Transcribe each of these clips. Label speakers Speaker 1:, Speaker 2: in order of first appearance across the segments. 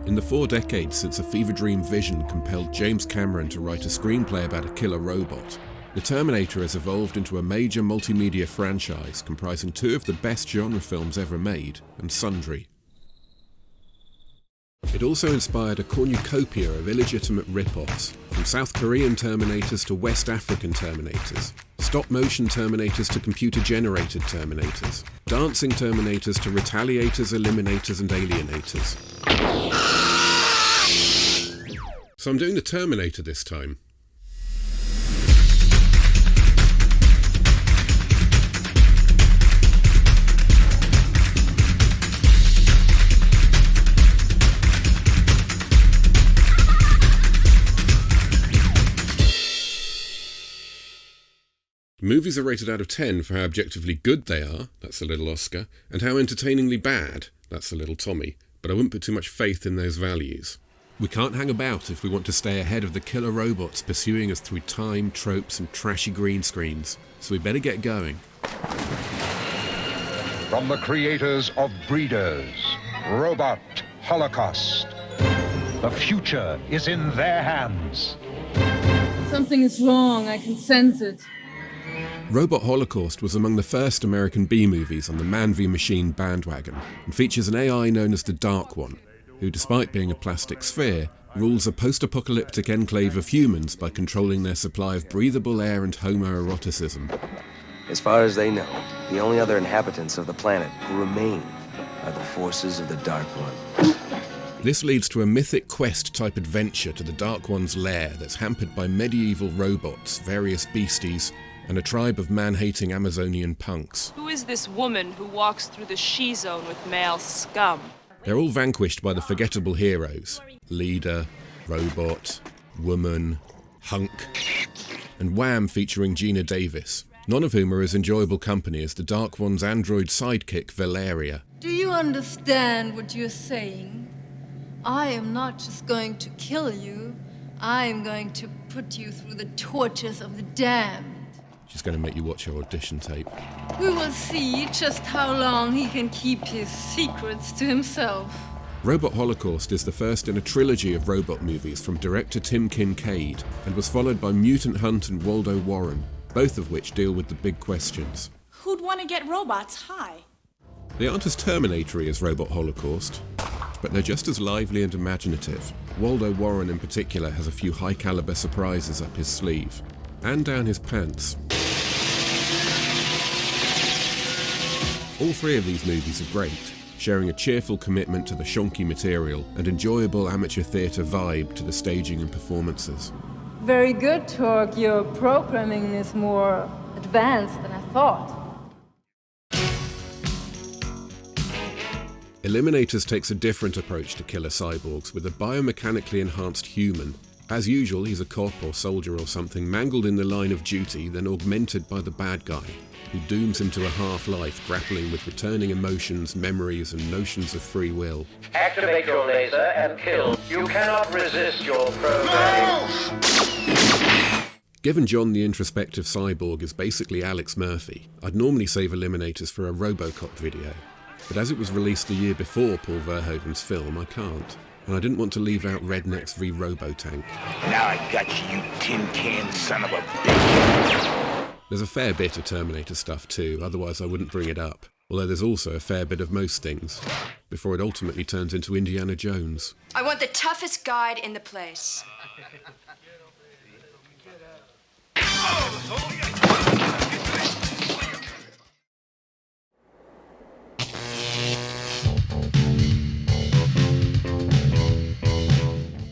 Speaker 1: In the 4 decades since a fever dream vision compelled James Cameron to write a screenplay about a killer robot, the Terminator has evolved into a major multimedia franchise comprising 2 of the best genre films ever made, and sundry. It also inspired a cornucopia of illegitimate rip-offs, from South Korean Terminators to West African Terminators, stop-motion Terminators to computer-generated Terminators, dancing Terminators to retaliators, eliminators and alienators. So I'm doing the Terminator this time. Movies are rated out of 10 for how objectively good they are, that's a little Oscar, and how entertainingly bad, that's a little Tommy, but I wouldn't put too much faith in those values. We can't hang about if we want to stay ahead of the killer robots pursuing us through time, tropes and trashy green screens, so we better get going.
Speaker 2: From the creators of Breeders, Robot Holocaust, the future is in their hands.
Speaker 3: Something is wrong, I can sense it.
Speaker 1: Robot Holocaust was among the first American B-movies on the Man v Machine bandwagon, and features an AI known as the Dark One, who, despite being a plastic sphere, rules a post-apocalyptic enclave of humans by controlling their supply of breathable air and homoeroticism.
Speaker 4: As far as they know, the only other inhabitants of the planet who remain are the forces of the Dark One.
Speaker 1: This leads to a mythic quest-type adventure to the Dark One's lair that's hampered by medieval robots, various beasties, and a tribe of man-hating Amazonian punks.
Speaker 5: Who is this woman who walks through the she-zone with male scum?
Speaker 1: They're all vanquished by the forgettable heroes: Leader, Robot, Woman, Hunk, and Wham featuring Gina Davis, none of whom are as enjoyable company as the Dark One's android sidekick Valeria.
Speaker 3: Do you understand what you're saying? I am not just going to kill you, I am going to put you through the tortures of the damned.
Speaker 1: She's going to make you watch her audition tape.
Speaker 3: We will see just how long he can keep his secrets to himself.
Speaker 1: Robot Holocaust is the first in a trilogy of robot movies from director Tim Kincaid, and was followed by Mutant Hunt and Waldo Warren, both of which deal with the big questions.
Speaker 6: Who'd want to get robots high?
Speaker 1: They aren't as Terminatory as Robot Holocaust, but they're just as lively and imaginative. Waldo Warren in particular has a few high-caliber surprises up his sleeve, and down his pants. All 3 of these movies are great, sharing a cheerful commitment to the shonky material and enjoyable amateur theatre vibe to the staging and performances.
Speaker 3: Very good, Torque. Your programming is more advanced than I thought.
Speaker 1: Eliminators takes a different approach to killer cyborgs with a biomechanically enhanced human. As usual, he's a cop or soldier or something mangled in the line of duty, then augmented by the bad guy, who dooms him to a half-life grappling with returning emotions, memories and notions of free will.
Speaker 7: Activate your laser and kill. You cannot resist your programming. No!
Speaker 1: Given John the introspective cyborg is basically Alex Murphy, I'd normally save Eliminators for a RoboCop video. But as it was released the year before Paul Verhoeven's film, I can't. And I didn't want to leave out Rednecks v Robotank.
Speaker 8: Now I got you, you tin can son of a bitch.
Speaker 1: There's a fair bit of Terminator stuff too, otherwise I wouldn't bring it up. Although there's also a fair bit of most things, before it ultimately turns into Indiana Jones.
Speaker 9: I want the toughest guide in the place.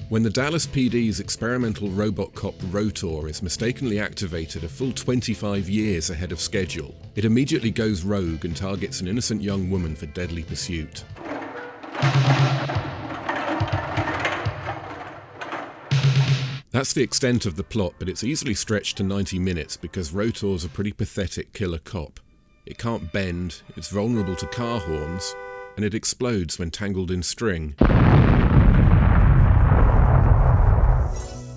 Speaker 1: When the Dallas PD's experimental robot cop Rotor is mistakenly activated a full 25 years ahead of schedule, it immediately goes rogue and targets an innocent young woman for deadly pursuit. That's the extent of the plot, but it's easily stretched to 90 minutes because Rotor's a pretty pathetic killer cop. It can't bend, it's vulnerable to car horns, and it explodes when tangled in string.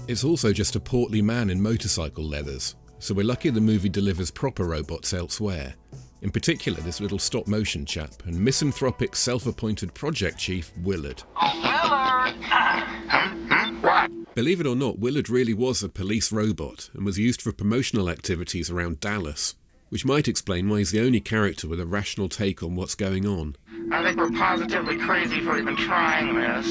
Speaker 1: It's also just a portly man in motorcycle leathers, so we're lucky the movie delivers proper robots elsewhere. In particular, this little stop-motion chap and misanthropic self-appointed project chief, Willard. Believe it or not, Willard really was a police robot and was used for promotional activities around Dallas, which might explain why he's the only character with a rational take on what's going on.
Speaker 8: I think we're positively crazy for even trying this.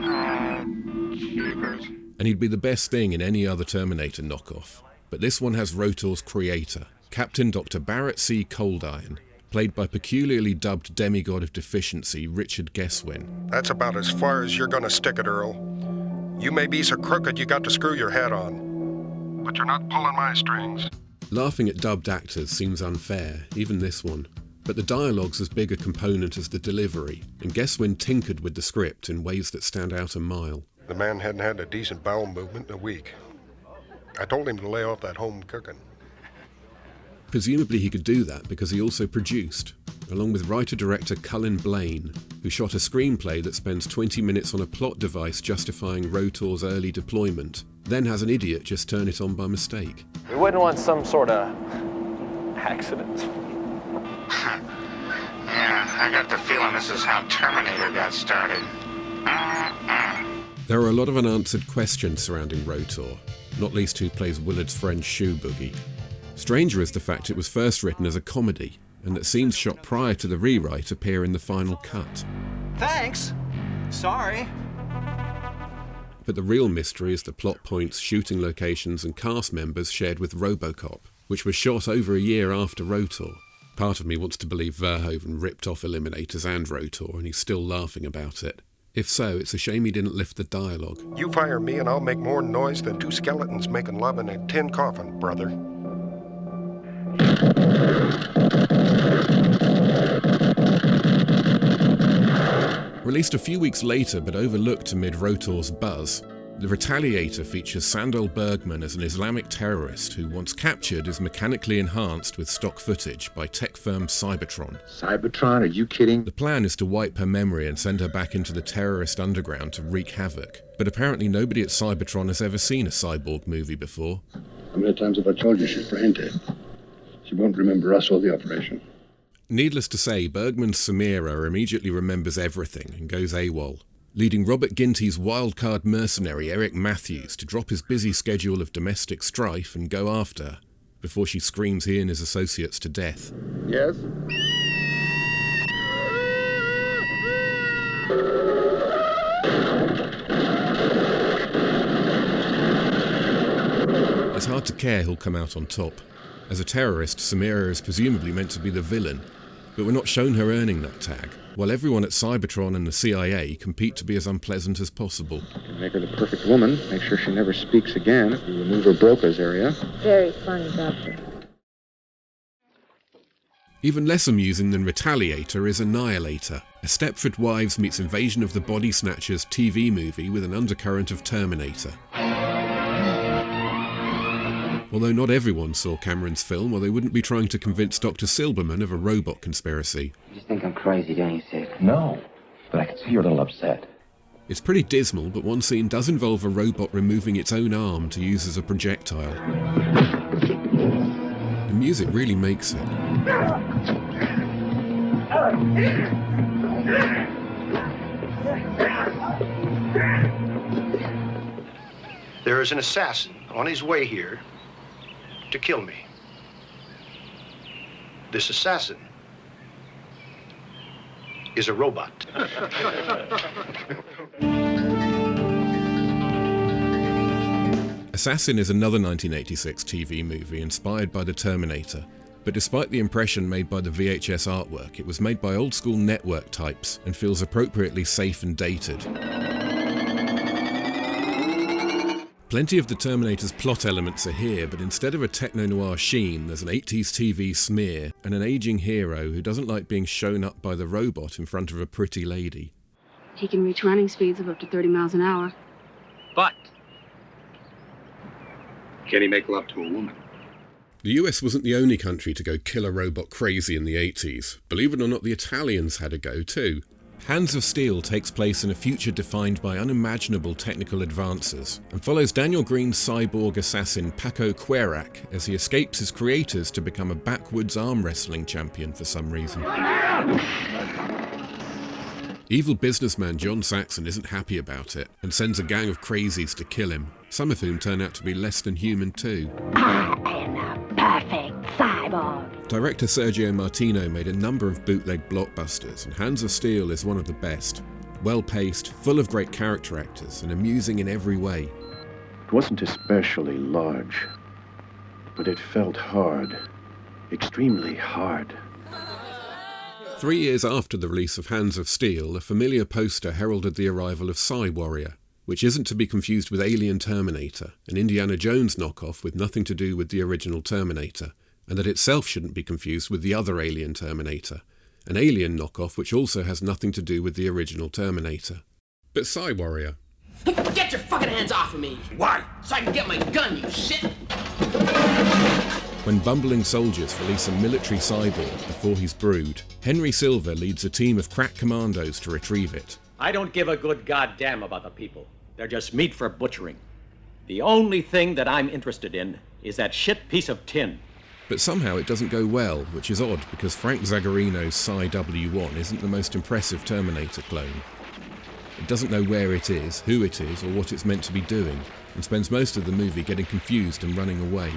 Speaker 8: Oh, jeepers.
Speaker 1: And he'd be the best thing in any other Terminator knockoff. But this one has Rotor's creator, Captain Dr. Barrett C. Coldiron, played by peculiarly dubbed demigod of deficiency Richard Guesswin.
Speaker 10: That's about as far as you're gonna stick it, Earl. You may be so crooked you got to screw your head on. But you're not pulling my strings.
Speaker 1: Laughing at dubbed actors seems unfair, even this one. But the dialogue's as big a component as the delivery, and Guesswin tinkered with the script in ways that stand out a mile.
Speaker 10: The man hadn't had a decent bowel movement in a week. I told him to lay off that home cooking.
Speaker 1: Presumably he could do that because he also produced, along with writer-director Cullen Blaine, who shot a screenplay that spends 20 minutes on a plot device justifying Rotor's early deployment, then has an idiot just turn it on by mistake.
Speaker 11: We wouldn't want some sort of accident.
Speaker 8: Yeah, I got the feeling this is how Terminator got started.
Speaker 1: There are a lot of unanswered questions surrounding Rotor, not least who plays Willard's friend Shoe Boogie. Stranger is the fact it was first written as a comedy, and that scenes shot prior to the rewrite appear in the final cut.
Speaker 12: Thanks. Sorry.
Speaker 1: But the real mystery is the plot points, shooting locations and cast members shared with RoboCop, which was shot over a year after Rotor. Part of me wants to believe Verhoeven ripped off Eliminators and Rotor and he's still laughing about it. If so, it's a shame he didn't lift the dialogue.
Speaker 10: You fire me and I'll make more noise than two skeletons making love in a tin coffin, brother.
Speaker 1: Released a few weeks later but overlooked amid Rotor's buzz, The Retaliator features Sandahl Bergman as an Islamic terrorist who, once captured, is mechanically enhanced with stock footage by tech firm Cybertron.
Speaker 13: Cybertron? Are you kidding?
Speaker 1: The plan is to wipe her memory and send her back into the terrorist underground to wreak havoc. But apparently nobody at Cybertron has ever seen a cyborg movie before.
Speaker 13: How many times have I told you she's brain dead? She won't remember us or the operation.
Speaker 1: Needless to say, Bergman's Samira immediately remembers everything and goes AWOL, leading Robert Ginty's wildcard mercenary Eric Matthews to drop his busy schedule of domestic strife and go after her, before she screams he and his associates to death.
Speaker 13: Yes?
Speaker 1: It's hard to care who'll come out on top. As a terrorist, Samira is presumably meant to be the villain, but we're not shown her earning that tag, while everyone at Cybertron and the CIA compete to be as unpleasant as possible.
Speaker 13: Make her the perfect woman, make sure she never speaks again if we remove her broca's area.
Speaker 14: Very funny, Doctor.
Speaker 1: Even less amusing than Retaliator is Annihilator, a Stepford Wives meets Invasion of the Body Snatchers TV movie with an undercurrent of Terminator. Although not everyone saw Cameron's film, or they wouldn't be trying to convince Dr. Silberman of a robot conspiracy.
Speaker 15: You just think I'm crazy, don't you, Sid? No, but I can see you're a little upset.
Speaker 1: It's pretty dismal, but one scene does involve a robot removing its own arm to use as a projectile. The music really makes it.
Speaker 16: There is an assassin on his way here to kill me. This assassin is a robot.
Speaker 1: Assassin is another 1986 TV movie inspired by the Terminator, but despite the impression made by the VHS artwork, it was made by old-school network types and feels appropriately safe and dated. Plenty of the Terminator's plot elements are here, but instead of a techno-noir sheen, there's an 80s TV smear and an aging hero who doesn't like being shown up by the robot in front of a pretty lady.
Speaker 14: He can reach running speeds of up to 30 miles an hour.
Speaker 8: But can he make love to a woman?
Speaker 1: The US wasn't the only country to go killer robot crazy in the 80s. Believe it or not, the Italians had a go too. Hands of Steel takes place in a future defined by unimaginable technical advances and follows Daniel Green's cyborg assassin Paco Cuerac as he escapes his creators to become a backwoods arm wrestling champion for some reason. Evil businessman John Saxon isn't happy about it and sends a gang of crazies to kill him, some of whom turn out to be less than human too.
Speaker 17: I am a perfect cyborg.
Speaker 1: Director Sergio Martino made a number of bootleg blockbusters, and Hands of Steel is one of the best. Well-paced, full of great character actors, and amusing in every way.
Speaker 18: It wasn't especially large, but it felt hard. Extremely hard.
Speaker 1: 3 years after the release of Hands of Steel, a familiar poster heralded the arrival of Psy Warrior, which isn't to be confused with Alien Terminator, an Indiana Jones knockoff with nothing to do with the original Terminator, and that itself shouldn't be confused with the other Alien Terminator, an Alien knockoff which also has nothing to do with the original Terminator. But Psy Warrior.
Speaker 19: Get your fucking hands off of me! Why? So I can get my gun, you shit!
Speaker 1: When bumbling soldiers release a military cyborg before he's brewed, Henry Silva leads a team of crack commandos to retrieve it.
Speaker 20: I don't give a good goddamn about the people. They're just meat for butchering. The only thing that I'm interested in is that shit piece of tin.
Speaker 1: But somehow it doesn't go well, which is odd because Frank Zagarino's Psy W1 isn't the most impressive Terminator clone. It doesn't know where it is, who it is, or what it's meant to be doing, and spends most of the movie getting confused and running away.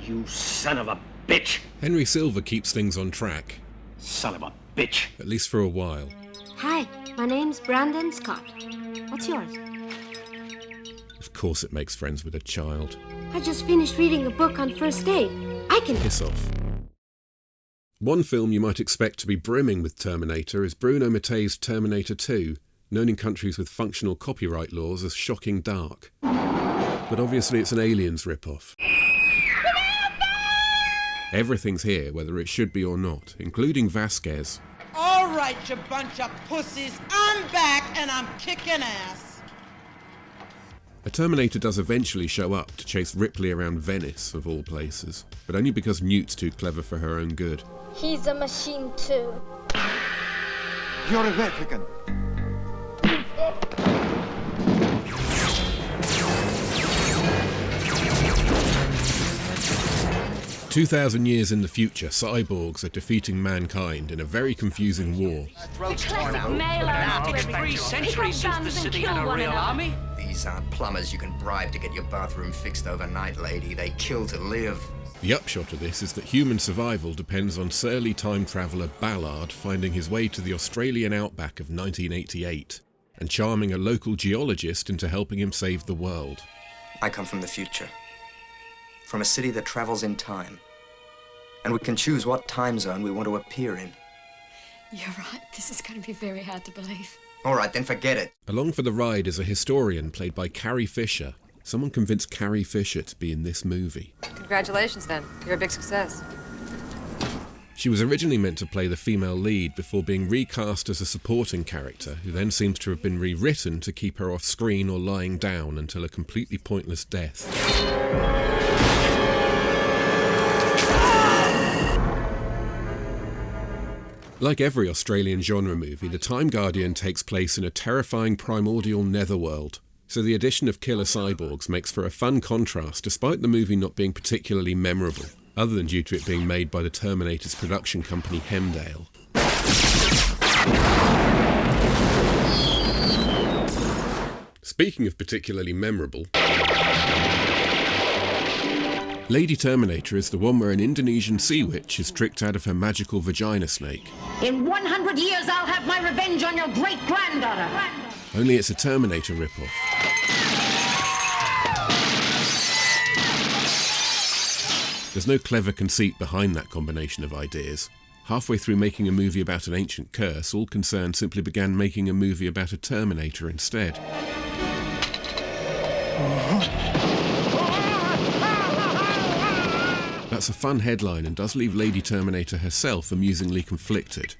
Speaker 20: You son of a bitch!
Speaker 1: Henry Silva keeps things on track.
Speaker 20: Son of a bitch!
Speaker 1: At least for a while.
Speaker 14: Hi, my name's Brandon Scott. What's yours?
Speaker 1: Of course it makes friends with a child.
Speaker 14: I just finished reading a book on first aid. I can...
Speaker 1: Piss off. One film you might expect to be brimming with Terminator is Bruno Mattei's Terminator 2, known in countries with functional copyright laws as shocking dark. But obviously it's an Aliens rip-off. Everything's here, whether it should be or not, including Vasquez.
Speaker 21: All right, you bunch of pussies, I'm back and I'm kicking ass.
Speaker 1: A Terminator does eventually show up to chase Ripley around Venice, of all places, but only because Newt's too clever for her own good.
Speaker 22: He's a machine too.
Speaker 12: You're a replicant.
Speaker 1: 2,000 years in the future, cyborgs are defeating mankind in a very confusing war.
Speaker 19: Throats torn out. Now, it's been 3 centuries since the sitting in a real army.
Speaker 23: These aren't plumbers you can bribe to get your bathroom fixed overnight, lady. They kill to live.
Speaker 1: The upshot of this is that human survival depends on surly time traveller Ballard finding his way to the Australian outback of 1988 and charming a local geologist into helping him save the world.
Speaker 23: I come from the future. From a city that travels in time. And we can choose what time zone we want to appear in.
Speaker 9: You're right. This is going to be very hard to believe.
Speaker 23: All right, then forget it.
Speaker 1: Along for the ride is a historian played by Carrie Fisher. Someone convinced Carrie Fisher to be in this movie.
Speaker 24: Congratulations, then. You're a big success.
Speaker 1: She was originally meant to play the female lead before being recast as a supporting character, who then seems to have been rewritten to keep her off screen or lying down until a completely pointless death. Like every Australian genre movie, The Time Guardian takes place in a terrifying primordial netherworld, so the addition of killer cyborgs makes for a fun contrast despite the movie not being particularly memorable, other than due to it being made by the Terminator's production company Hemdale. Speaking of particularly memorable, Lady Terminator is the one where an Indonesian sea witch is tricked out of her magical vagina snake.
Speaker 17: In 100 years, I'll have my revenge on your great-granddaughter.
Speaker 1: Only it's a Terminator ripoff. There's no clever conceit behind that combination of ideas. Halfway through making a movie about an ancient curse, all concerned simply began making a movie about a Terminator instead. That's a fun headline and does leave Lady Terminator herself amusingly conflicted.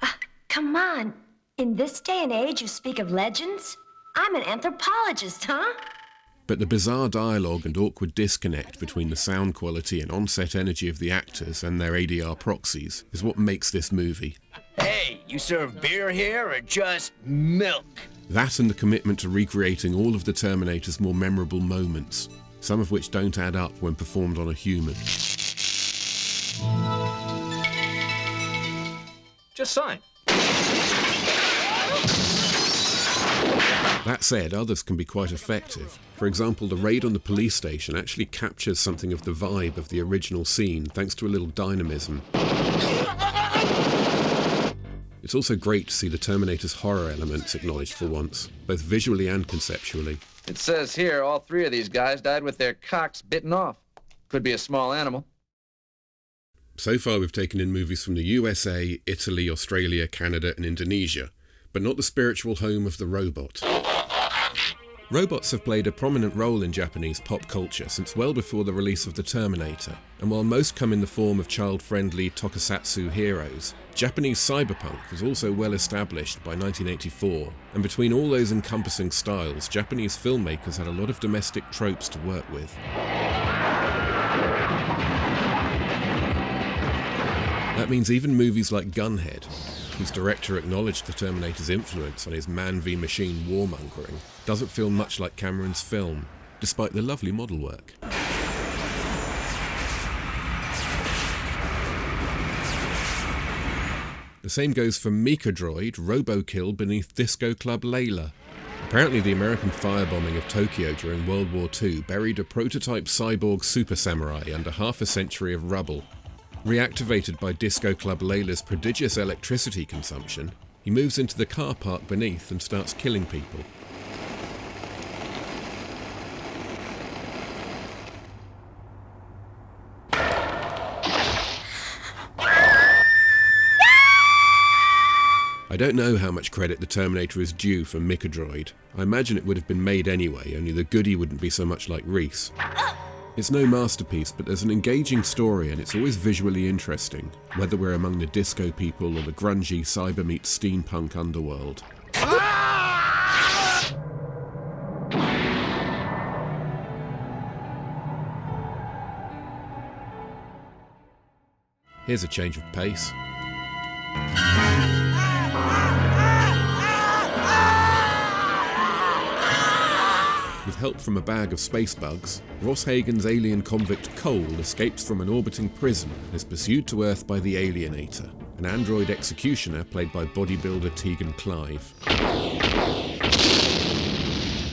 Speaker 17: Come on. In this day and age, you speak of legends? I'm an anthropologist, huh?
Speaker 1: But the bizarre dialogue and awkward disconnect between the sound quality and on-set energy of the actors and their ADR proxies is what makes this movie.
Speaker 2: Hey, you serve beer here or just milk?
Speaker 1: That and the commitment to recreating all of the Terminator's more memorable moments, some of which don't add up when performed on a human.
Speaker 2: Just sign.
Speaker 1: That said, others can be quite effective. For example, the raid on the police station actually captures something of the vibe of the original scene, thanks to a little dynamism. It's also great to see the Terminator's horror elements acknowledged for once, both visually and conceptually.
Speaker 4: It says here all three of these guys died with their cocks bitten off. Could be a small animal.
Speaker 1: So far we've taken in movies from the USA, Italy, Australia, Canada and Indonesia, but not the spiritual home of the robot. Robots have played a prominent role in Japanese pop culture since well before the release of the Terminator, and while most come in the form of child-friendly tokusatsu heroes, Japanese cyberpunk was also well established by 1984, and between all those encompassing styles, Japanese filmmakers had a lot of domestic tropes to work with. That means even movies like Gunhead, whose director acknowledged the Terminator's influence on his man v machine warmongering, doesn't feel much like Cameron's film, despite the lovely model work. The same goes for Mecha Droid Robokill beneath Disco Club Layla. Apparently the American firebombing of Tokyo during World War II buried a prototype cyborg super samurai under half a century of rubble. Reactivated by Disco Club Layla's prodigious electricity consumption, he moves into the car park beneath and starts killing people. I don't know how much credit the Terminator is due for Mecha Droid. I imagine it would have been made anyway, only the goodie wouldn't be so much like Reese. It's no masterpiece, but there's an engaging story and it's always visually interesting, whether we're among the disco people or the grungy cyber meets steampunk underworld. Here's a change of pace. With help from a bag of space bugs, Ross Hagen's alien convict Cole escapes from an orbiting prison and is pursued to Earth by the Alienator, an android executioner played by bodybuilder Tegan Clive.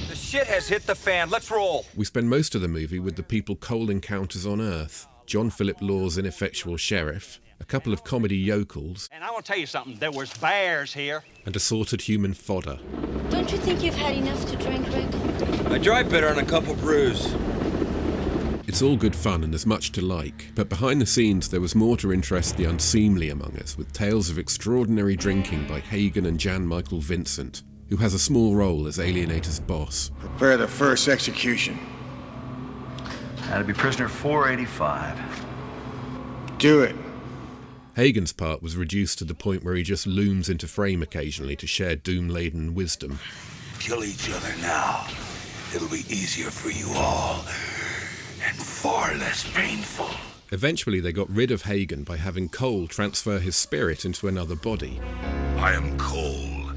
Speaker 5: The shit has hit the fan, let's roll!
Speaker 1: We spend most of the movie with the people Cole encounters on Earth, John Philip Law's ineffectual sheriff, a couple of comedy yokels,
Speaker 5: And I want to tell you something, there was bears here.
Speaker 1: and assorted human fodder.
Speaker 22: Don't you think you've had enough to drink, Rick?
Speaker 5: I drive better on a couple brews.
Speaker 1: It's all good fun and there's much to like, but behind the scenes there was more to interest the unseemly among us, with tales of extraordinary drinking by Hagen and Jan Michael Vincent, who has a small role as Alienator's boss.
Speaker 12: Prepare the first execution.
Speaker 5: That'll be prisoner 485.
Speaker 12: Do it.
Speaker 1: Hagen's part was reduced to the point where he just looms into frame occasionally to share doom-laden wisdom.
Speaker 6: Kill each other now. It'll be easier for you all, and far less painful.
Speaker 1: Eventually they got rid of Hagen by having Cole transfer his spirit into another body.
Speaker 6: I am Cole.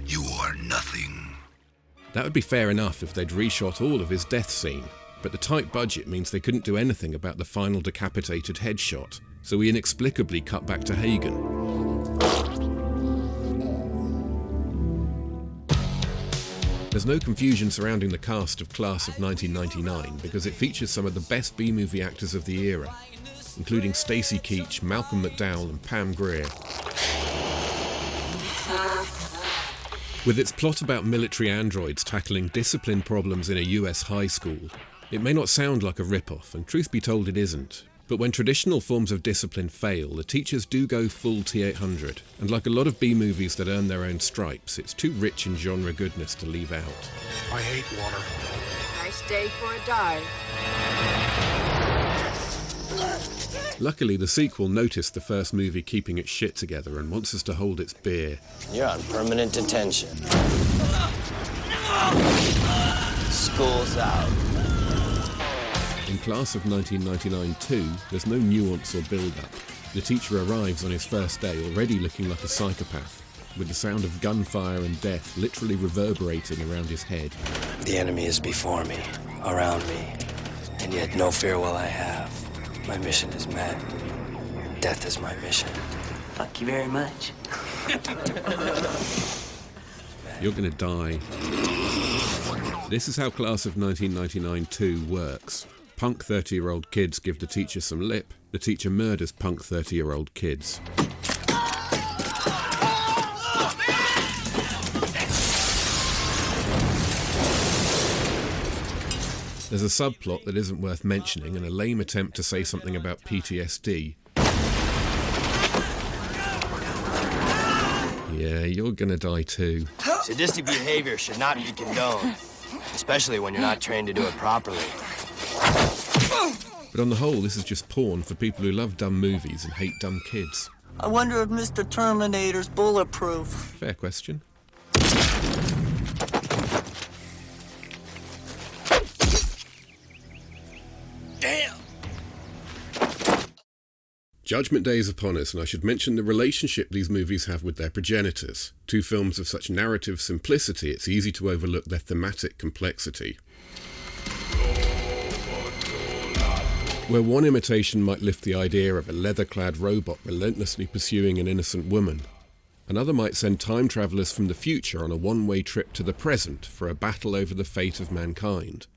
Speaker 6: You are nothing.
Speaker 1: That would be fair enough if they'd reshot all of his death scene, but the tight budget means they couldn't do anything about the final decapitated headshot, so we inexplicably cut back to Hagen. There's no confusion surrounding the cast of Class of 1999 because it features some of the best B-movie actors of the era, including Stacy Keach, Malcolm McDowell and Pam Grier. With its plot about military androids tackling discipline problems in a US high school, it may not sound like a rip-off, and truth be told it isn't. But when traditional forms of discipline fail, the teachers do go full T-800, and like a lot of B-movies that earn their own stripes, it's too rich in genre goodness to leave out.
Speaker 10: I hate water.
Speaker 22: Nice day for a dive.
Speaker 1: Luckily, the sequel noticed the first movie keeping its shit together and wants us to hold its beer.
Speaker 2: You're on permanent detention. School's out.
Speaker 1: In Class of 1999 too, there's no nuance or build-up. The teacher arrives on his first day already looking like a psychopath, with the sound of gunfire and death literally reverberating around his head.
Speaker 3: The enemy is before me, around me, and yet no fear will I have. My mission is met. Death is my mission.
Speaker 7: Fuck you very much.
Speaker 1: You're gonna die. This is how Class of 1999 2 works. Punk 30-year-old kids give the teacher some lip. The teacher murders punk 30-year-old kids. There's a subplot that isn't worth mentioning and a lame attempt to say something about PTSD. Yeah, you're gonna die too.
Speaker 3: Sadistic behavior should not be condoned, especially when you're not trained to do it properly.
Speaker 1: But on the whole, this is just porn for people who love dumb movies and hate dumb kids.
Speaker 7: I wonder if Mr. Terminator's bulletproof.
Speaker 1: Fair question.
Speaker 3: Damn!
Speaker 1: Judgment Day is upon us, and I should mention the relationship these movies have with their progenitors. Two films of such narrative simplicity, it's easy to overlook their thematic complexity. Where one imitation might lift the idea of a leather-clad robot relentlessly pursuing an innocent woman, another might send time travellers from the future on a one-way trip to the present for a battle over the fate of mankind.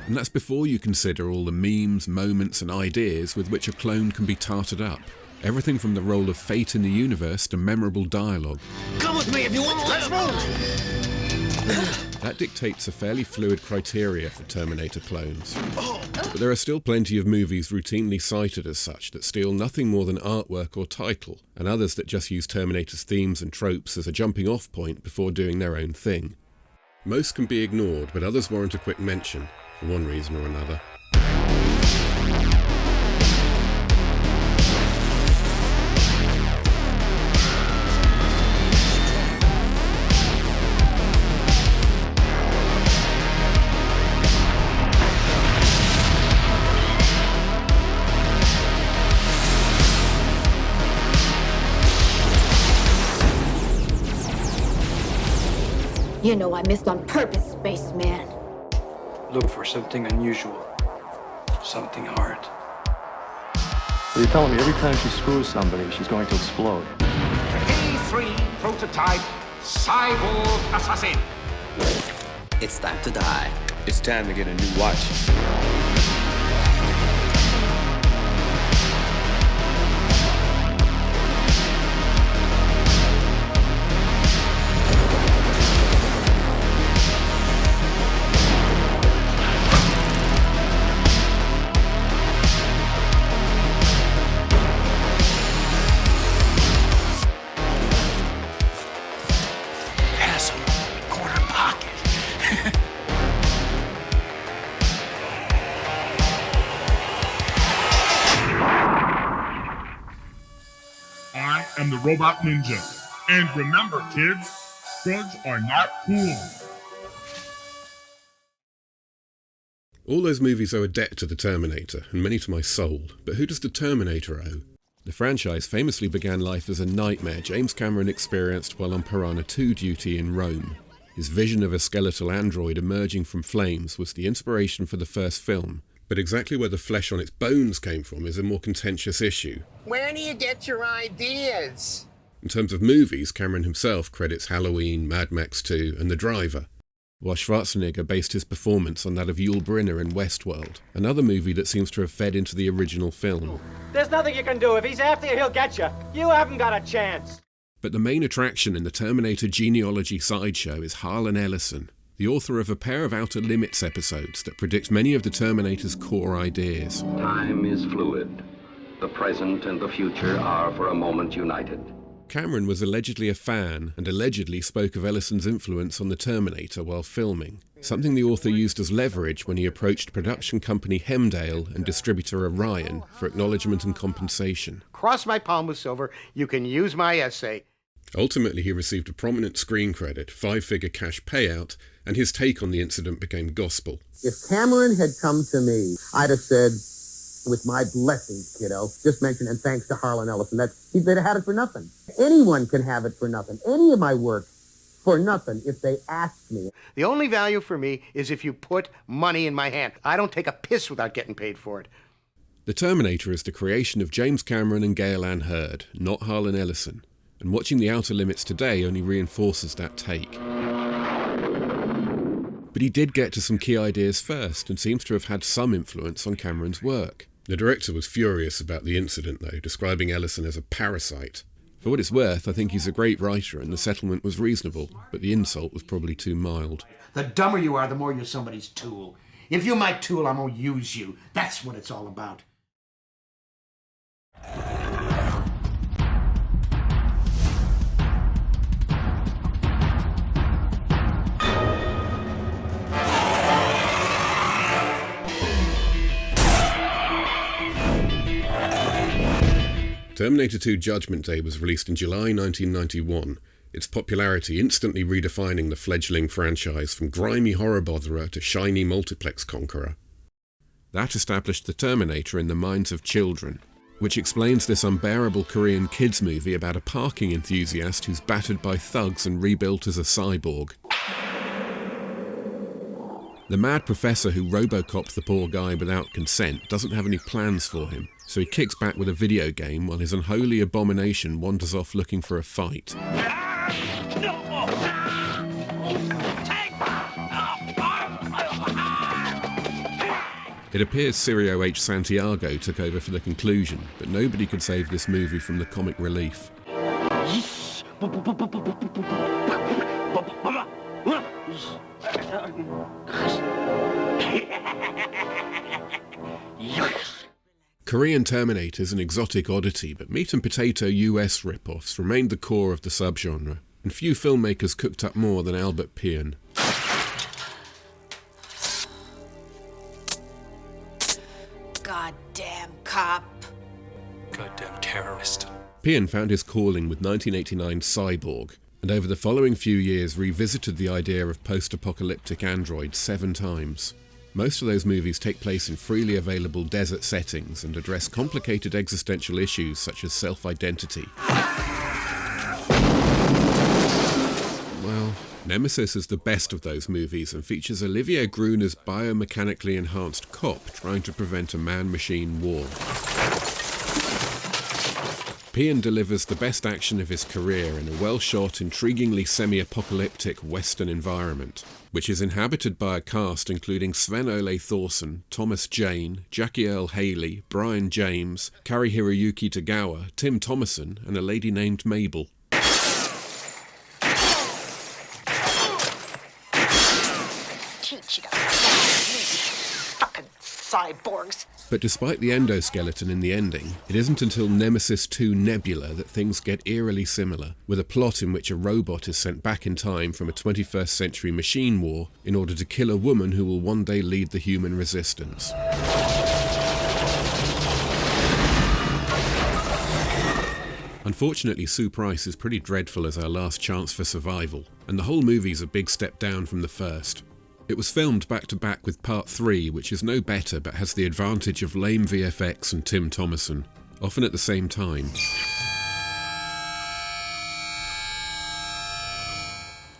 Speaker 1: And that's before you consider all the memes, moments and ideas with which a clone can be tarted up. Everything from the role of fate in the universe to memorable dialogue.
Speaker 2: Come with me if you want to. Let's move!
Speaker 1: That dictates a fairly fluid criteria for Terminator clones. But there are still plenty of movies routinely cited as such that steal nothing more than artwork or title, and others that just use Terminator's themes and tropes as a jumping-off point before doing their own thing. Most can be ignored, but others warrant a quick mention, for one reason or another.
Speaker 11: You know I missed on purpose, spaceman.
Speaker 13: Look for something unusual, something hard.
Speaker 18: So you're telling me every time she screws somebody, she's going to explode?
Speaker 2: K3 prototype cyborg assassin.
Speaker 3: It's time to die.
Speaker 25: It's time to get a new watch.
Speaker 26: I'm the Robot Ninja. And remember, kids, drugs are not cool.
Speaker 1: All those movies owe a debt to the Terminator, and many to my soul. But who does the Terminator owe? The franchise famously began life as a nightmare James Cameron experienced while on Piranha 2 duty in Rome. His vision of a skeletal android emerging from flames was the inspiration for the first film, but exactly where the flesh on its bones came from is a more contentious issue.
Speaker 2: Where do you get your ideas?
Speaker 1: In terms of movies, Cameron himself credits Halloween, Mad Max 2 and The Driver, while Schwarzenegger based his performance on that of Yul Brynner in Westworld, another movie that seems to have fed into the original film.
Speaker 20: There's nothing you can do. If he's after you, he'll get you. You haven't got a chance.
Speaker 1: But the main attraction in the Terminator genealogy sideshow is Harlan Ellison, the author of a pair of Outer Limits episodes that predict many of the Terminator's core ideas.
Speaker 27: Time is fluid. The present and the future are for a moment united.
Speaker 1: Cameron was allegedly a fan and allegedly spoke of Ellison's influence on the Terminator while filming, something the author used as leverage when he approached production company Hemdale and distributor Orion for acknowledgement and compensation.
Speaker 28: Cross my palm with silver, you can use my essay.
Speaker 1: Ultimately, he received a prominent screen credit, 5-figure cash payout, and his take on the incident became gospel.
Speaker 28: If Cameron had come to me, I'd have said,
Speaker 8: With my blessings, kiddo. Just mention, and thanks to Harlan Ellison. They'd have had it for nothing. Anyone can have it for nothing. Any of my work for nothing if they ask me.
Speaker 28: The only value for me is if you put money in my hand. I don't take a piss without getting paid for it.
Speaker 1: The Terminator is the creation of James Cameron and Gale Ann Hurd, not Harlan Ellison, and watching The Outer Limits today only reinforces that take. But he did get to some key ideas first, and seems to have had some influence on Cameron's work. The director was furious about the incident, though, describing Ellison as a parasite. For what it's worth, I think he's a great writer, and the settlement was reasonable, but the insult was probably too mild.
Speaker 28: The dumber you are, the more you're somebody's tool. If you're my tool, I'm gonna use you. That's what it's all about.
Speaker 1: Terminator 2 Judgment Day was released in July 1991, its popularity instantly redefining the fledgling franchise from grimy horror botherer to shiny multiplex conqueror. That established the Terminator in the minds of children, which explains this unbearable Korean kids movie about a parking enthusiast who's battered by thugs and rebuilt as a cyborg. The mad professor who Robocops the poor guy without consent doesn't have any plans for him, so he kicks back with a video game while his unholy abomination wanders off looking for a fight. It appears Sirio H. Santiago took over for the conclusion, but nobody could save this movie from the comic relief. Korean Terminators an exotic oddity, but meat and potato US rip-offs remained the core of the subgenre, and few filmmakers cooked up more than Albert Pian.
Speaker 9: Goddamn cop.
Speaker 3: Goddamn terrorist.
Speaker 1: Pian found his calling with 1989's Cyborg, and over the following few years revisited the idea of post-apocalyptic androids 7 times. Most of those movies take place in freely available desert settings and address complicated existential issues such as self-identity. Well, Nemesis is the best of those movies and features Olivier Gruner's biomechanically enhanced cop trying to prevent a man-machine war. Pian delivers the best action of his career in a well-shot, intriguingly semi-apocalyptic Western environment, which is inhabited by a cast including Sven-Ole Thorsen, Thomas Jane, Jackie Earle Haley, Brian James, Kari Hiroyuki Tagawa, Tim Thomason, and a lady named Mabel.
Speaker 9: Teach you to fucking cyborgs.
Speaker 1: But despite the endoskeleton in the ending, it isn't until Nemesis 2 Nebula that things get eerily similar, with a plot in which a robot is sent back in time from a 21st century machine war in order to kill a woman who will one day lead the human resistance. Unfortunately, Sue Price is pretty dreadful as our last chance for survival, and the whole movie's a big step down from the first. It was filmed back-to-back with Part 3, which is no better but has the advantage of lame VFX and Tim Thomason, often at the same time.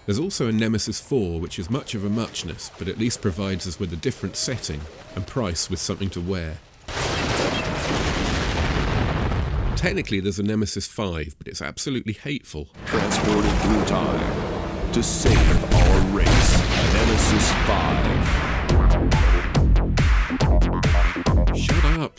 Speaker 1: There's also a Nemesis 4, which is much of a muchness, but at least provides us with a different setting, and Price with something to wear. Technically there's a Nemesis 5, but it's absolutely hateful.
Speaker 14: Transported through time to save our race. Nemesis 5.
Speaker 1: Shut up.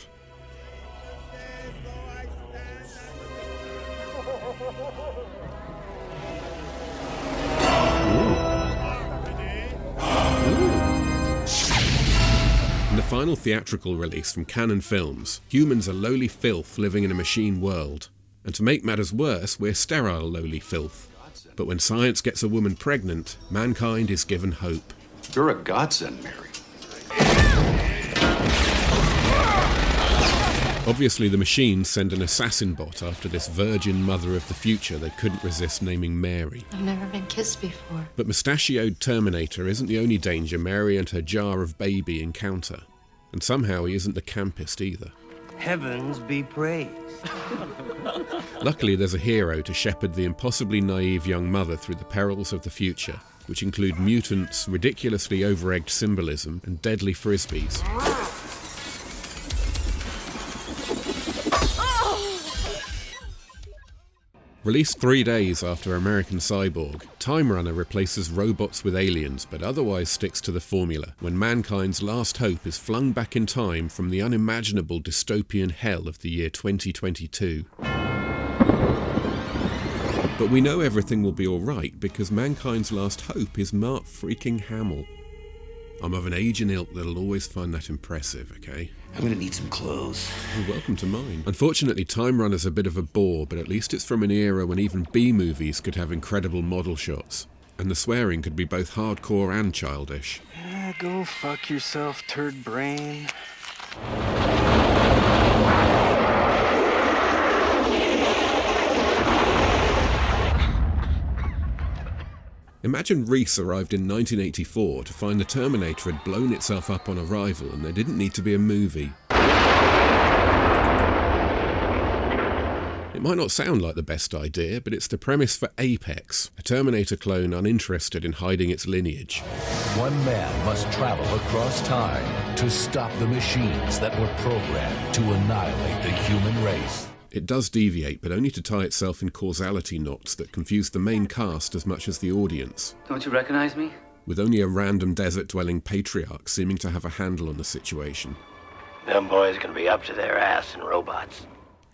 Speaker 1: In the final theatrical release from Canon Films, humans are lowly filth living in a machine world. And to make matters worse, we're sterile lowly filth. But when science gets a woman pregnant, mankind is given hope.
Speaker 6: You're a godsend, Mary.
Speaker 1: Obviously, the machines send an assassin bot after this virgin mother of the future they couldn't resist naming Mary.
Speaker 22: I've never been kissed before.
Speaker 1: But mustachioed Terminator isn't the only danger Mary and her jar of baby encounter. And somehow he isn't the campest either.
Speaker 4: Heavens be praised.
Speaker 1: Luckily, there's a hero to shepherd the impossibly naive young mother through the perils of the future, which include mutants, ridiculously over-egged symbolism, and deadly frisbees. Released 3 days after American Cyborg, Time Runner replaces robots with aliens, but otherwise sticks to the formula, when mankind's last hope is flung back in time from the unimaginable dystopian hell of the year 2022. But we know everything will be alright because mankind's last hope is Mark freaking Hamill. I'm of an age and ilk that'll always find that impressive, okay?
Speaker 6: I'm gonna need some clothes.
Speaker 1: Oh, welcome to mine. Unfortunately, Time Runner's a bit of a bore, but at least it's from an era when even B-movies could have incredible model shots. And the swearing could be both hardcore and childish.
Speaker 13: Go fuck yourself, turd brain.
Speaker 1: Imagine Reese arrived in 1984 to find the Terminator had blown itself up on arrival and there didn't need to be a movie. It might not sound like the best idea, but it's the premise for Apex, a Terminator clone uninterested in hiding its lineage.
Speaker 14: One man must travel across time to stop the machines that were programmed to annihilate the human race.
Speaker 1: It does deviate, but only to tie itself in causality knots that confuse the main cast as much as the audience.
Speaker 3: Don't you recognize me?
Speaker 1: With only a random desert-dwelling patriarch seeming to have a handle on the situation.
Speaker 3: Them boys gonna be up to their ass in robots.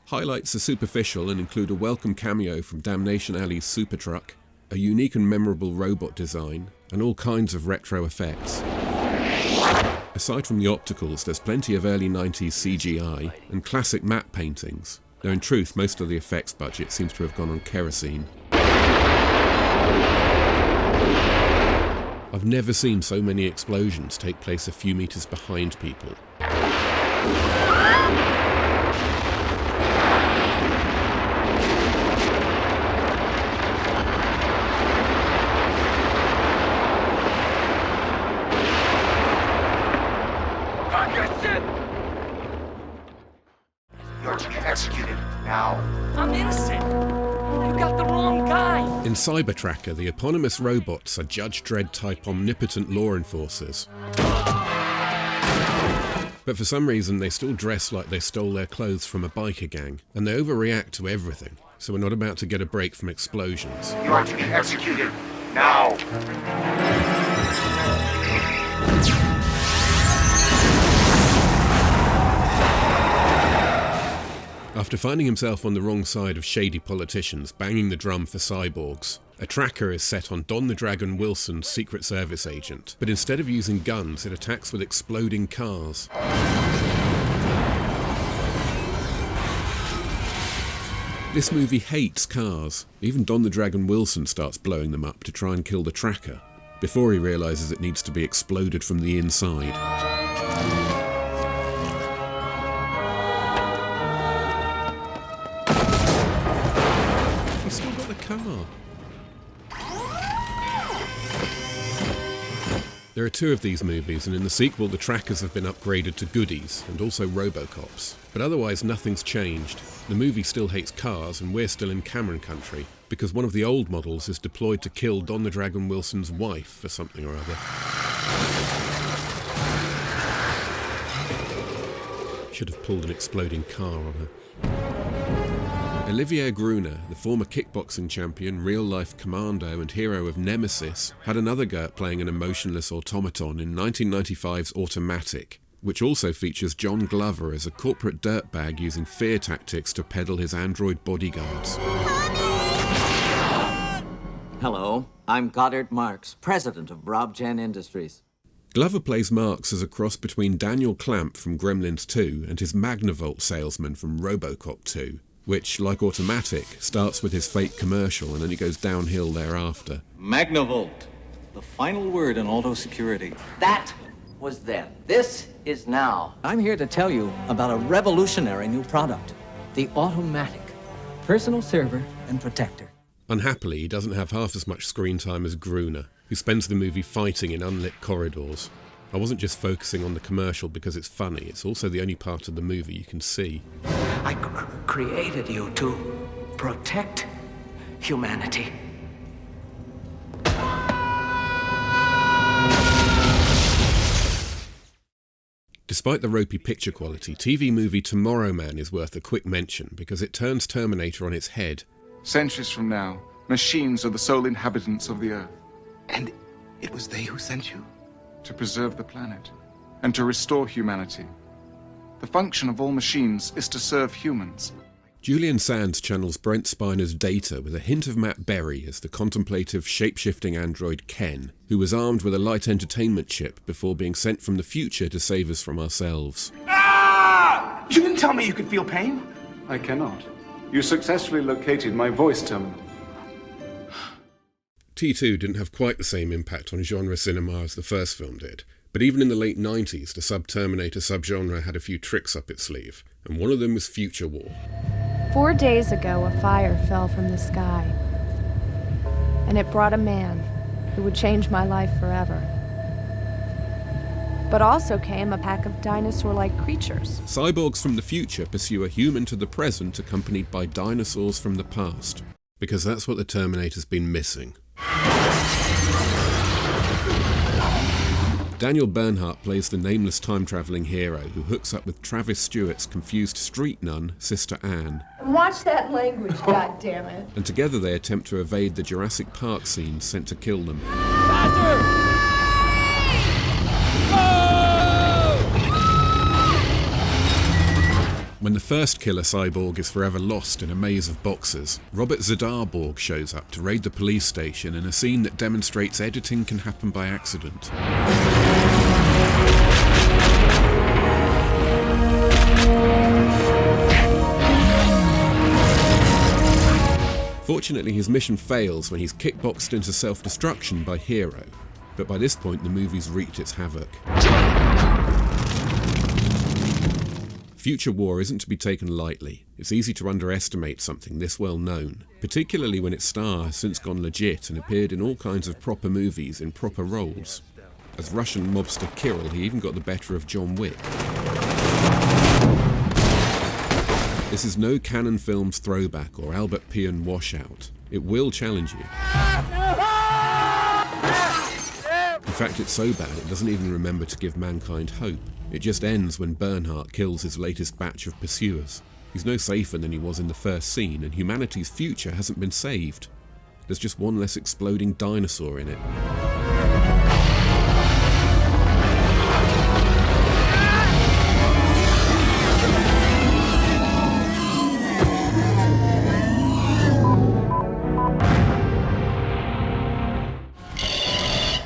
Speaker 1: Highlights are superficial and include a welcome cameo from Damnation Alley's Supertruck, a unique and memorable robot design, and all kinds of retro effects. Aside from the opticals, there's plenty of early 90s CGI and classic matte paintings, though in truth most of the effects budget seems to have gone on kerosene. I've never seen so many explosions take place a few meters behind people.
Speaker 6: You're to get executed now.
Speaker 15: I'm innocent. You got the wrong guy.
Speaker 1: In Cybertracker, the eponymous robots are Judge Dredd-type omnipotent law enforcers. But for some reason, they still dress like they stole their clothes from a biker gang, and they overreact to everything, so we're not about to get a break from explosions.
Speaker 6: You are to get executed now.
Speaker 1: After finding himself on the wrong side of shady politicians banging the drum for cyborgs, a tracker is set on Don the Dragon Wilson's Secret Service agent, but instead of using guns, it attacks with exploding cars. This movie hates cars. Even Don the Dragon Wilson starts blowing them up to try and kill the tracker, before he realises it needs to be exploded from the inside. He's still got the car. There are 2 of these movies, and in the sequel the trackers have been upgraded to goodies, and also Robocops. But otherwise nothing's changed. The movie still hates cars, and we're still in Cameron country, because one of the old models is deployed to kill Don the Dragon Wilson's wife for something or other. Should have pulled an exploding car on her. Olivier Gruner, the former kickboxing champion, real-life commando and hero of Nemesis, had another go at playing an emotionless automaton in 1995's Automatic, which also features John Glover as a corporate dirtbag using fear tactics to peddle his android bodyguards.
Speaker 16: Hello, I'm Goddard Marks, president of Robgen Industries.
Speaker 1: Glover plays Marks as a cross between Daniel Clamp from Gremlins 2 and his Magnavolt salesman from Robocop 2, which, like Automatic, starts with his fake commercial and then it goes downhill thereafter.
Speaker 16: Magnavolt, the final word in auto security. That was then. This is now. I'm here to tell you about a revolutionary new product, the Automatic, personal server and protector.
Speaker 1: Unhappily, he doesn't have half as much screen time as Gruner, who spends the movie fighting in unlit corridors. I wasn't just focusing on the commercial because it's funny, it's also the only part of the movie you can see.
Speaker 5: I created you to protect humanity.
Speaker 1: Despite the ropey picture quality, TV movie Tomorrow Man is worth a quick mention because it turns Terminator on its head.
Speaker 10: Centuries from now, machines are the sole inhabitants of the Earth.
Speaker 6: And it was they who sent you?
Speaker 10: To preserve the planet and to restore humanity. The function of all machines is to serve humans.
Speaker 1: Julian Sands channels Brent Spiner's Data with a hint of Matt Berry as the contemplative, shape-shifting android Ken, who was armed with a light entertainment chip before being sent from the future to save us from ourselves.
Speaker 28: Ah! You didn't tell me you could feel pain?
Speaker 18: I cannot. You successfully located my voice terminal.
Speaker 1: T2 didn't have quite the same impact on genre cinema as the first film did, but even in the late 90s, the sub-Terminator subgenre had a few tricks up its sleeve, and one of them was Future War.
Speaker 12: 4 days ago, a fire fell from the sky, and it brought a man who would change my life forever. But also came a pack of dinosaur-like creatures.
Speaker 1: Cyborgs from the future pursue a human to the present accompanied by dinosaurs from the past, because that's what the Terminator's been missing. Daniel Bernhardt plays the nameless time-travelling hero who hooks up with Travis Stewart's confused street nun, Sister Anne.
Speaker 11: Watch that language, goddammit.
Speaker 1: And together they attempt to evade the Jurassic Park scene sent to kill them. When the first killer cyborg is forever lost in a maze of boxes, Robert Zsazsa shows up to raid the police station in a scene that demonstrates editing can happen by accident. Fortunately, his mission fails when he's kickboxed into self-destruction by Hero, but by this point the movie's wreaked its havoc. Future War isn't to be taken lightly. It's easy to underestimate something this well known, particularly when its star has since gone legit and appeared in all kinds of proper movies in proper roles. As Russian mobster Kirill, he even got the better of John Wick. This is no Cannon Films throwback or Albert Pion washout. It will challenge you. In fact, it's so bad it doesn't even remember to give mankind hope. It just ends when Bernhardt kills his latest batch of pursuers. He's no safer than he was in the first scene, and humanity's future hasn't been saved. There's just one less exploding dinosaur in it.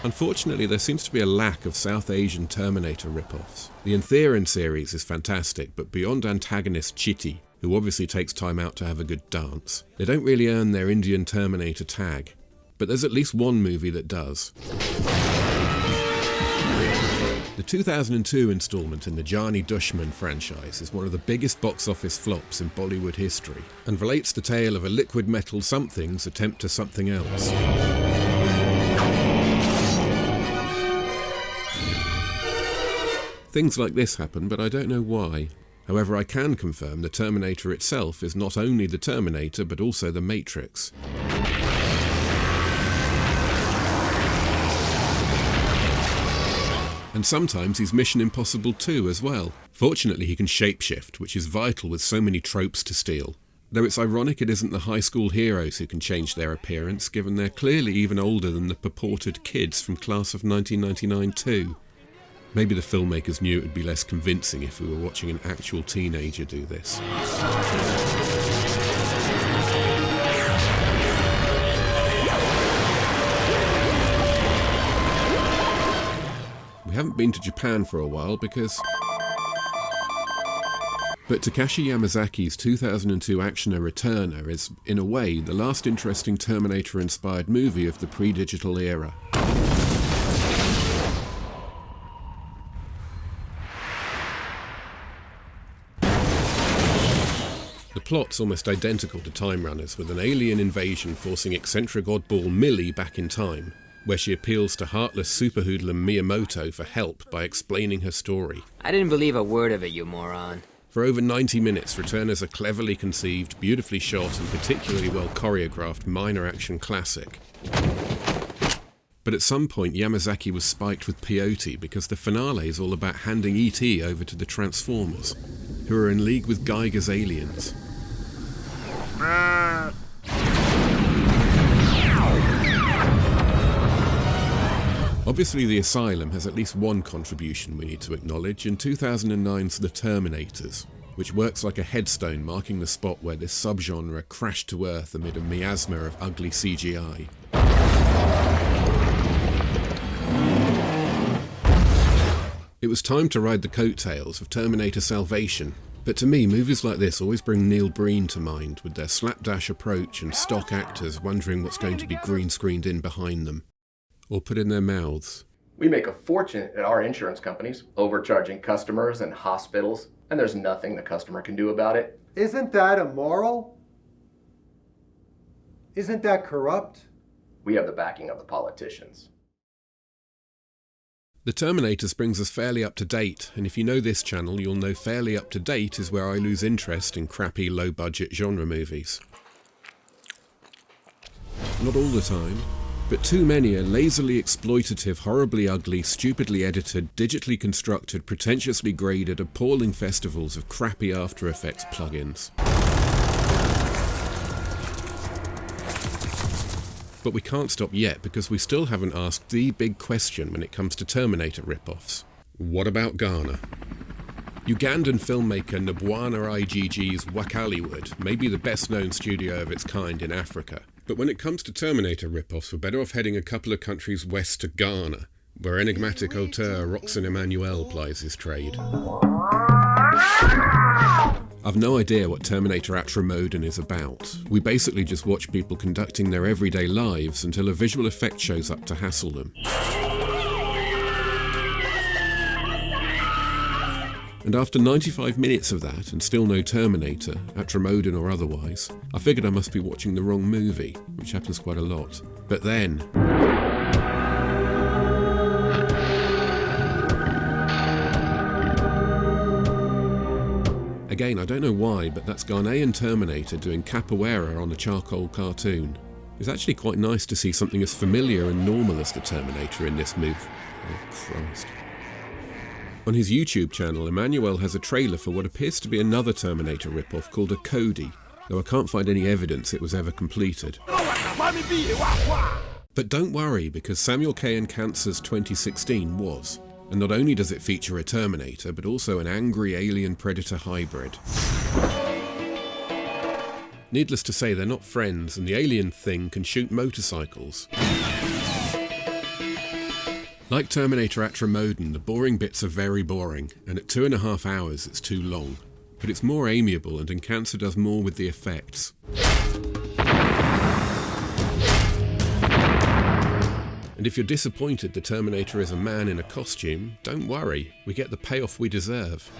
Speaker 1: Unfortunately, there seems to be a lack of South Asian Terminator rip-offs. The incoherent series is fantastic, but beyond antagonist Chitty, who obviously takes time out to have a good dance, they don't really earn their Indian Terminator tag. But there's at least one movie that does. The 2002 installment in the Jani Dushman franchise is one of the biggest box office flops in Bollywood history, and relates the tale of a liquid metal something's attempt to something else. Things like this happen, but I don't know why. However, I can confirm the Terminator itself is not only the Terminator, but also the Matrix. And sometimes he's Mission Impossible 2 as well. Fortunately, he can shapeshift, which is vital with so many tropes to steal. Though it's ironic it isn't the high school heroes who can change their appearance, given they're clearly even older than the purported kids from Class of 1999 too. Maybe the filmmakers knew it would be less convincing if we were watching an actual teenager do this. We haven't been to Japan for a while because... But Takashi Yamazaki's 2002 actioner Returner is, in a way, the last interesting Terminator-inspired movie of the pre-digital era. The plot's almost identical to Time Runners, with an alien invasion forcing eccentric oddball Millie back in time. where she appeals to heartless super hoodlum Miyamoto for help by explaining her story.
Speaker 7: I didn't believe a word of it, you moron.
Speaker 1: For over 90 minutes, Return is a cleverly conceived, beautifully shot and particularly well choreographed minor action classic. But at some point Yamazaki was spiked with peyote because the finale is all about handing E.T. over to the Transformers, who are in league with Geiger's aliens. Obviously the Asylum has at least one contribution we need to acknowledge in 2009's The Terminators, which works like a headstone marking the spot where this subgenre crashed to earth amid a miasma of ugly CGI. It was time to ride the coattails of Terminator Salvation, but to me movies like this always bring Neil Breen to mind with their slapdash approach and stock actors wondering what's going to be green screened in behind them. Or put in their mouths.
Speaker 17: We make a fortune at our insurance companies, overcharging customers and hospitals, and there's nothing the customer can do about it.
Speaker 19: Isn't that immoral? Isn't that corrupt?
Speaker 17: We have the backing of the politicians.
Speaker 1: The Terminators brings us fairly up to date, and if you know this channel, you'll know fairly up to date is where I lose interest in crappy, low-budget genre movies. Not all the time. But too many are lazily exploitative, horribly ugly, stupidly edited, digitally constructed, pretentiously graded, appalling festivals of crappy After Effects plugins. But we can't stop yet because we still haven't asked the big question when it comes to Terminator rip-offs. What about Ghana? Ugandan filmmaker Nabwana IGG's Wakaliwood may be the best-known studio of its kind in Africa. But when it comes to Terminator rip-offs, we're better off heading a couple of countries west to Ghana, where enigmatic auteur Roxanne Emmanuel plies his trade. I've no idea what Terminator Atromoden is about. We basically just watch people conducting their everyday lives until a visual effect shows up to hassle them. And after 95 minutes of that, and still no Terminator, Atromoden or otherwise, I figured I must be watching the wrong movie, which happens quite a lot. But then... Again, I don't know why, but that's Ghanaian Terminator doing capoeira on a charcoal cartoon. It's actually quite nice to see something as familiar and normal as the Terminator in this movie. Oh, Christ. On his YouTube channel, Emmanuel has a trailer for what appears to be another Terminator ripoff called a Cody, though I can't find any evidence it was ever completed. But don't worry, because Samuel K. and Cancer's 2016 was. And not only does it feature a Terminator, but also an angry alien predator hybrid. Needless to say, they're not friends, and the alien thing can shoot motorcycles. Like Terminator Atromoden, the boring bits are very boring, and at 2.5 hours it's too long. But it's more amiable, and Encancer does more with the effects. And if you're disappointed the Terminator is a man in a costume, don't worry, we get the payoff we deserve.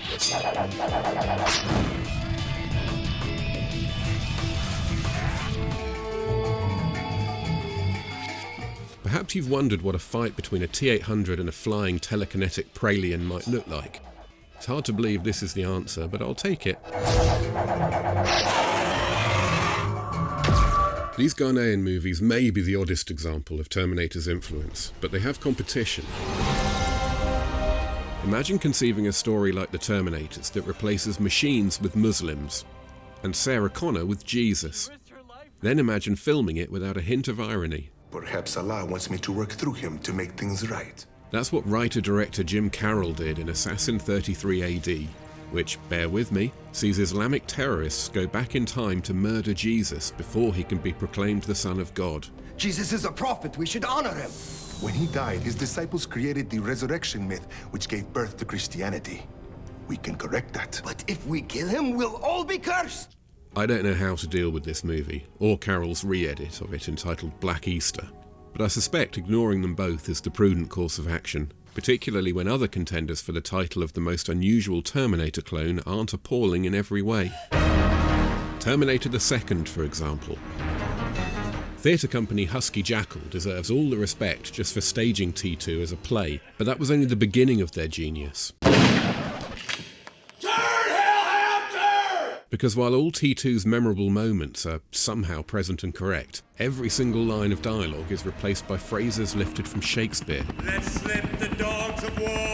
Speaker 1: Perhaps you've wondered what a fight between a T-800 and a flying telekinetic Pralien might look like. It's hard to believe this is the answer, but I'll take it. These Ghanaian movies may be the oddest example of Terminator's influence, but they have competition. Imagine conceiving a story like The Terminators that replaces machines with Muslims, and Sarah Connor with Jesus. Then imagine filming it without a hint of irony.
Speaker 21: Perhaps Allah wants me to work through him to make things right.
Speaker 1: That's what writer-director Jim Carroll did in Assassin 33 AD, which, bear with me, sees Islamic terrorists go back in time to murder Jesus before he can be proclaimed the Son of God.
Speaker 21: Jesus is a prophet, we should honor him. When he died, his disciples created the resurrection myth, which gave birth to Christianity. We can correct that. But if we kill him, we'll all be cursed.
Speaker 1: I don't know how to deal with this movie, or Carroll's re-edit of it entitled Black Easter, but I suspect ignoring them both is the prudent course of action, particularly when other contenders for the title of the most unusual Terminator clone aren't appalling in every way. Terminator 2, for example. Theatre company Husky Jackal deserves all the respect just for staging T2 as a play, but that was only the beginning of their genius. Because while all T2's memorable moments are somehow present and correct, every single line of dialogue is replaced by phrases lifted from Shakespeare.
Speaker 2: Let's slip the dogs of war.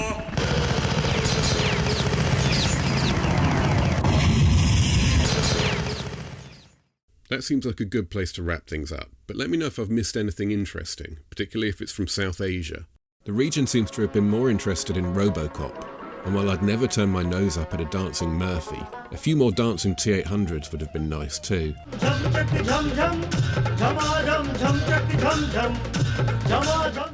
Speaker 1: That seems like a good place to wrap things up, but let me know if I've missed anything interesting, particularly if it's from South Asia. The region seems to have been more interested in RoboCop, and while I'd never turn my nose up at a dancing Murphy, a few more dancing T-800s would have been nice too.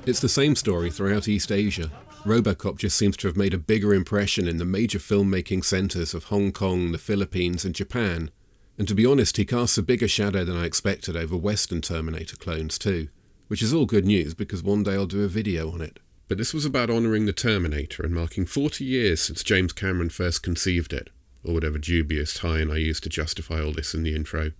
Speaker 1: It's the same story throughout East Asia. RoboCop just seems to have made a bigger impression in the major filmmaking centres of Hong Kong, the Philippines and Japan. And to be honest, he casts a bigger shadow than I expected over Western Terminator clones too, which is all good news because one day I'll do a video on it. But this was about honouring the Terminator and marking 40 years since James Cameron first conceived it, or whatever dubious tie-in I used to justify all this in the intro.